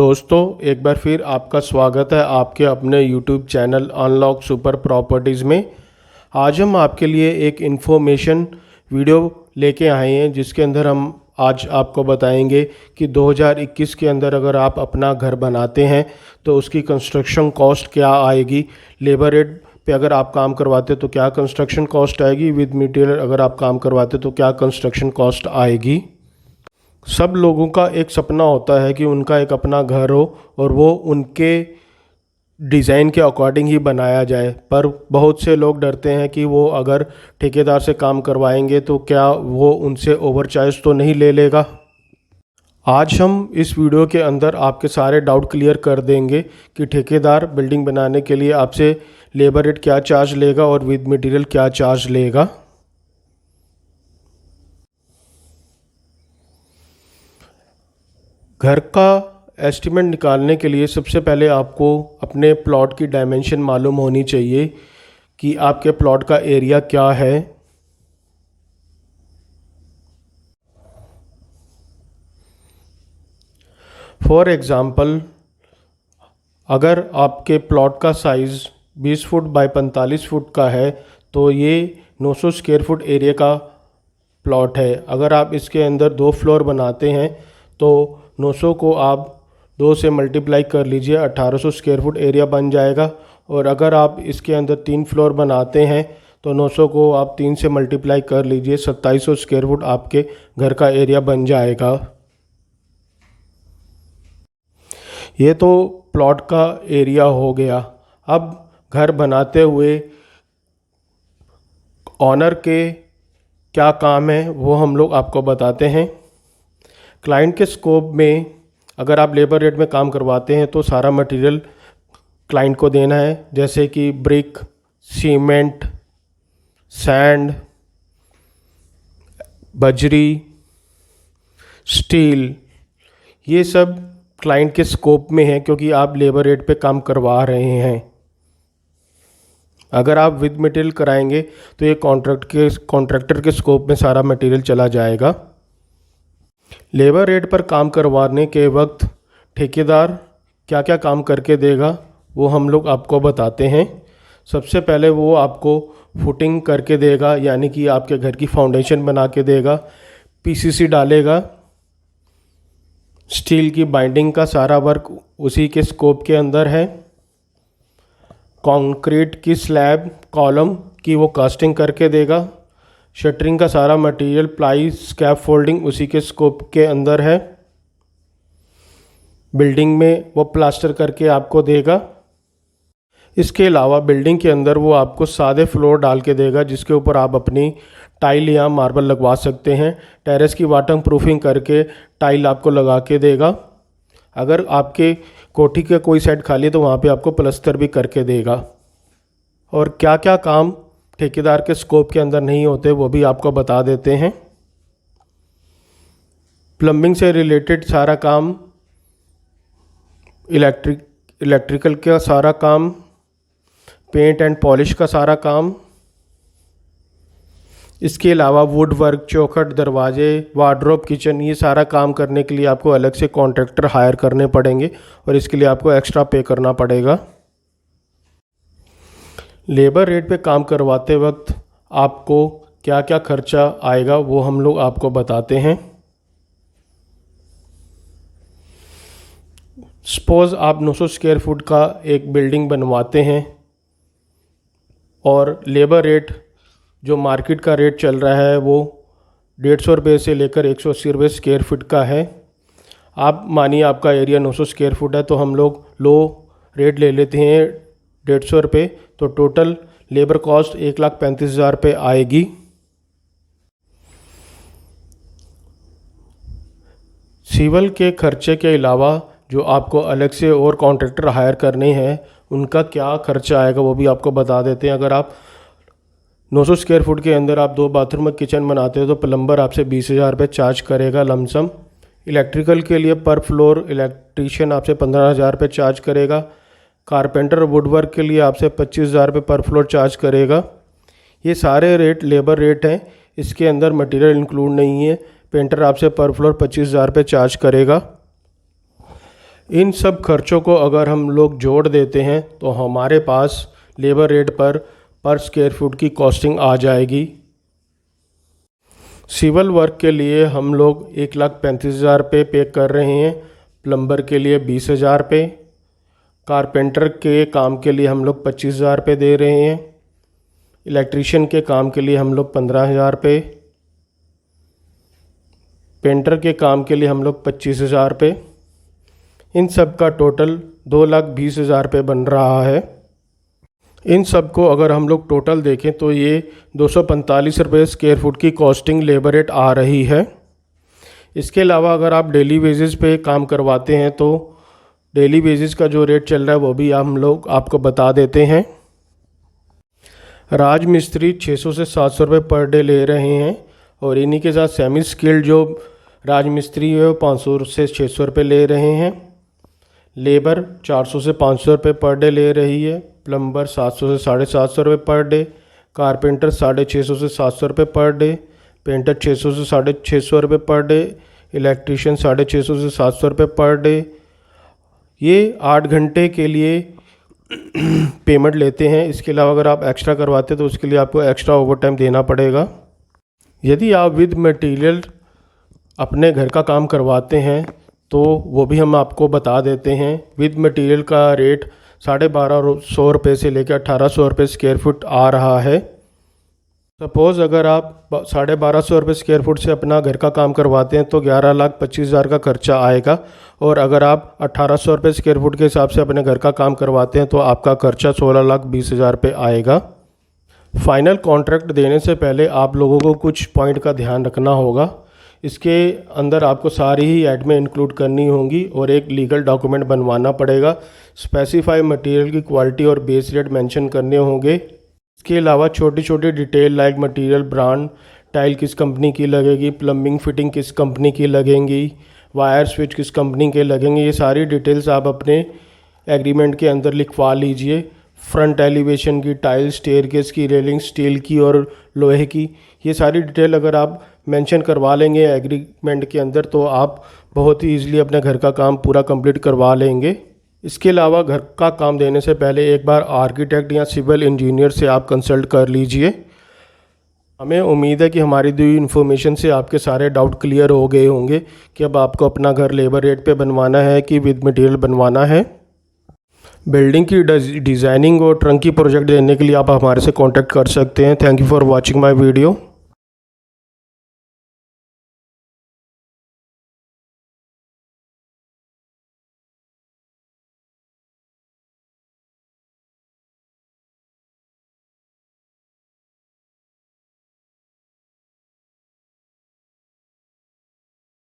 दोस्तों, एक बार फिर आपका स्वागत है आपके अपने YouTube channel unlock super properties में। आज हम आपके लिए एक इन्फॉर्मेशन वीडियो लेके आए हैं जिसके अंदर हम आज आपको बताएंगे कि 2021 के अंदर अगर आप अपना घर बनाते हैं तो उसकी कंस्ट्रक्शन कॉस्ट क्या आएगी। लेबर रेट पे अगर आप काम करवाते तो क्या कंस्ट्रक्शन कॉस्ट आएगी, विद मटेरियल अगर आप काम करवाते तो क्या कंस्ट्रक्शन कॉस्ट आएगी। सब लोगों का एक सपना होता है कि उनका एक अपना घर हो और वो उनके डिज़ाइन के अकॉर्डिंग ही बनाया जाए, पर बहुत से लोग डरते हैं कि वो अगर ठेकेदार से काम करवाएंगे तो क्या वो उनसे ओवर चार्ज तो नहीं ले लेगा। आज हम इस वीडियो के अंदर आपके सारे डाउट क्लियर कर देंगे कि ठेकेदार बिल्डिंग बनाने के लिए आपसे लेबर रेट क्या चार्ज लेगा और विद मटेरियल क्या चार्ज लेगा। घर का एस्टीमेट निकालने के लिए सबसे पहले आपको अपने प्लॉट की डायमेंशन मालूम होनी चाहिए कि आपके प्लॉट का एरिया क्या है। फॉर एग्ज़ाम्पल, अगर आपके प्लॉट का साइज़ 20 फुट बाय 45 फुट का है तो ये 900 स्क्वायर फुट एरिया का प्लॉट है। अगर आप इसके अंदर 2 फ्लोर बनाते हैं तो 900 को आप 2 से मल्टीप्लाई कर लीजिए, 1800 स्क्वायर फुट एरिया बन जाएगा। और अगर आप इसके अंदर 3 फ्लोर बनाते हैं तो 900 को आप 3 से मल्टीप्लाई कर लीजिए, 2700 स्क्वायर फुट आपके घर का एरिया बन जाएगा। ये तो प्लॉट का एरिया हो गया। अब घर बनाते हुए ऑनर के क्या काम है वो हम लोग आपको बताते हैं। क्लाइंट के स्कोप में अगर आप लेबर रेट में काम करवाते हैं तो सारा मटेरियल क्लाइंट को देना है, जैसे कि ब्रिक, सीमेंट, सैंड, बजरी, स्टील, ये सब क्लाइंट के स्कोप में है क्योंकि आप लेबर रेट पे काम करवा रहे हैं। अगर आप विद मटेरियल कराएंगे तो ये कॉन्ट्रैक्टर के स्कोप में सारा मटेरियल चला जाएगा। लेबर रेट पर काम करवाने के वक्त ठेकेदार क्या क्या काम करके देगा वो हम लोग आपको बताते हैं। सबसे पहले वो आपको फुटिंग करके देगा, यानी कि आपके घर की फाउंडेशन बना के देगा, पीसीसी डालेगा, स्टील की बाइंडिंग का सारा वर्क उसी के स्कोप के अंदर है, कंक्रीट की स्लैब कॉलम की वो कास्टिंग करके देगा, शटरिंग का सारा मटेरियल, प्लाई, स्कैप फोल्डिंग उसी के स्कोप के अंदर है, बिल्डिंग में वो प्लास्टर करके आपको देगा। इसके अलावा बिल्डिंग के अंदर वो आपको सादे फ्लोर डाल के देगा जिसके ऊपर आप अपनी टाइल या मार्बल लगवा सकते हैं। टेरेस की वाटर प्रूफिंग करके टाइल आपको लगा के देगा। अगर आपके कोठी का कोई साइड खाली है तो वहाँ पे आपको प्लस्तर भी करके देगा। और क्या क्या काम ठेकेदार के स्कोप के अंदर नहीं होते वो भी आपको बता देते हैं। प्लम्बिंग से रिलेटेड सारा काम, इलेक्ट्रिकल का सारा काम, पेंट एंड पॉलिश का सारा काम, इसके अलावा वुड वर्क, चौखट, दरवाजे, वार्डरोब, किचन, ये सारा काम करने के लिए आपको अलग से कॉन्ट्रैक्टर हायर करने पड़ेंगे और इसके लिए आपको एक्स्ट्रा पे करना पड़ेगा। लेबर रेट पे काम करवाते वक्त आपको क्या क्या खर्चा आएगा वो हम लोग आपको बताते हैं। सपोज़ आप 900 स्क्वायर फुट का एक बिल्डिंग बनवाते हैं और लेबर रेट जो मार्केट का रेट चल रहा है वो 150 रुपये से लेकर 180 रुपये स्क्वायर फुट का है। आप मानिए आपका एरिया 900 स्क्वायर फुट है तो हम लोग लो रेट ले लेते हैं 150 रुपये, तो टोटल लेबर कॉस्ट 1,35,000 रुपये आएगी। सिविल के खर्चे के अलावा जो आपको अलग से और कॉन्ट्रैक्टर हायर करने हैं उनका क्या खर्चा आएगा वो भी आपको बता देते हैं। अगर आप 900 स्क्वायर फुट के अंदर आप 2 बाथरूम में किचन बनाते हो तो प्लम्बर आपसे 20,000 रुपये चार्ज करेगा लमसम। इलेक्ट्रिकल के लिए पर फ्लोर इलेक्ट्रीशियन आपसे 15,000 रुपये चार्ज करेगा। कारपेंटर वुडवर्क के लिए आपसे 25,000 रुपये पर फ्लोर चार्ज करेगा। ये सारे रेट लेबर रेट हैं, इसके अंदर मटेरियल इंक्लूड नहीं है। पेंटर आपसे पर फ्लोर 25,000 रुपये चार्ज करेगा। इन सब खर्चों को अगर हम लोग जोड़ देते हैं तो हमारे पास लेबर रेट पर स्क्वायर फुट की कॉस्टिंग आ जाएगी। सिविल वर्क के लिए हम लोग 1,35,000 रुपये पे कर रहे हैं, प्लम्बर के लिए 20,000 रुपये, कारपेंटर के काम के लिए हम लोग 25,000 रुपये दे रहे हैं, इलेक्ट्रीशियन के काम के लिए हम लोग 15,000 रुपये, पेंटर के काम के लिए हम लोग 25,000 रुपये। इन सब का टोटल 2,20,000 रुपये बन रहा है। इन सब को अगर हम लोग टोटल देखें तो ये 245 रुपये स्क्वायर फुट की कॉस्टिंग लेबर रेट आ रही है। इसके अलावा अगर आप डेली बेसिस पे काम करवाते हैं तो डेली बेसिस का जो रेट चल रहा है वो भी हम लोग आपको बता देते हैं। राज मिस्त्री 600 से 700 रुपये पर डे ले रहे हैं और इन्हीं के साथ सेमी स्किल्ड जो राज मिस्त्री है वो 500 से 600 रुपये ले रहे हैं। लेबर 400 से 500 रुपये पर डे ले रही है, प्लम्बर 700 से 750 रुपये पर डे, कारपेंटर 650 से 700 रुपये पर डे, पेंटर 600 से 650 रुपये पर डे, इलेक्ट्रीशियन 650 से 700 रुपये पर डे। ये 8 घंटे के लिए पेमेंट लेते हैं। इसके अलावा अगर आप एक्स्ट्रा करवाते हैं तो उसके लिए आपको एक्स्ट्रा ओवर टाइम देना पड़ेगा। यदि आप विद मटेरियल अपने घर का काम करवाते हैं तो वो भी हम आपको बता देते हैं। विद मटेरियल का रेट 1,250 रुपये से लेकर 1,800 रुपये स्क्वायर फुट आ रहा है। सपोज़ अगर आप 1,250 रुपये स्क्वायर फुट से अपना घर का काम करवाते हैं तो 11,25,000 का खर्चा आएगा, और अगर आप 1,800 रुपये स्क्वायर फुट के हिसाब से अपने घर का काम करवाते हैं तो आपका खर्चा 16,20,000 रुपये आएगा। फाइनल कॉन्ट्रैक्ट देने से पहले आप लोगों को कुछ पॉइंट का ध्यान रखना होगा। इसके अंदर आपको सारी ही एडमें इंक्लूड करनी होंगी और एक लीगल डॉक्यूमेंट बनवाना पड़ेगा। स्पेसिफाई मटेरियल की क्वालिटी और बेस रेट मेंशन करने होंगे। इसके अलावा छोटी छोटी detail like material brand, tile किस कंपनी की लगेगी, प्लम्बिंग फिटिंग किस कंपनी की लगेंगी, वायर स्विच किस कंपनी के लगेंगे, ये सारी डिटेल्स आप अपने एग्रीमेंट के अंदर लिखवा लीजिए। फ्रंट एलिवेशन की टाइल, स्टेयरकेस की रेलिंग स्टील की और लोहे की, ये सारी डिटेल अगर आप मेंशन करवा लेंगे एग्रीमेंट के अंदर तो आप बहुत ही ईजिली अपने घर का काम पूरा कंप्लीट करवा लेंगे। इसके अलावा घर का काम देने से पहले एक बार आर्किटेक्ट या सिविल इंजीनियर से आप कंसल्ट कर लीजिए। हमें उम्मीद है कि हमारी दी इन्फॉर्मेशन से आपके सारे डाउट क्लियर हो गए होंगे कि अब आपको अपना घर लेबर रेट पे बनवाना है कि विद मटेरियल बनवाना है। बिल्डिंग की डिज़ाइनिंग और ट्रंकी प्रोजेक्ट देने के लिए आप हमारे से कांटेक्ट कर सकते हैं। Thank you for watching my video.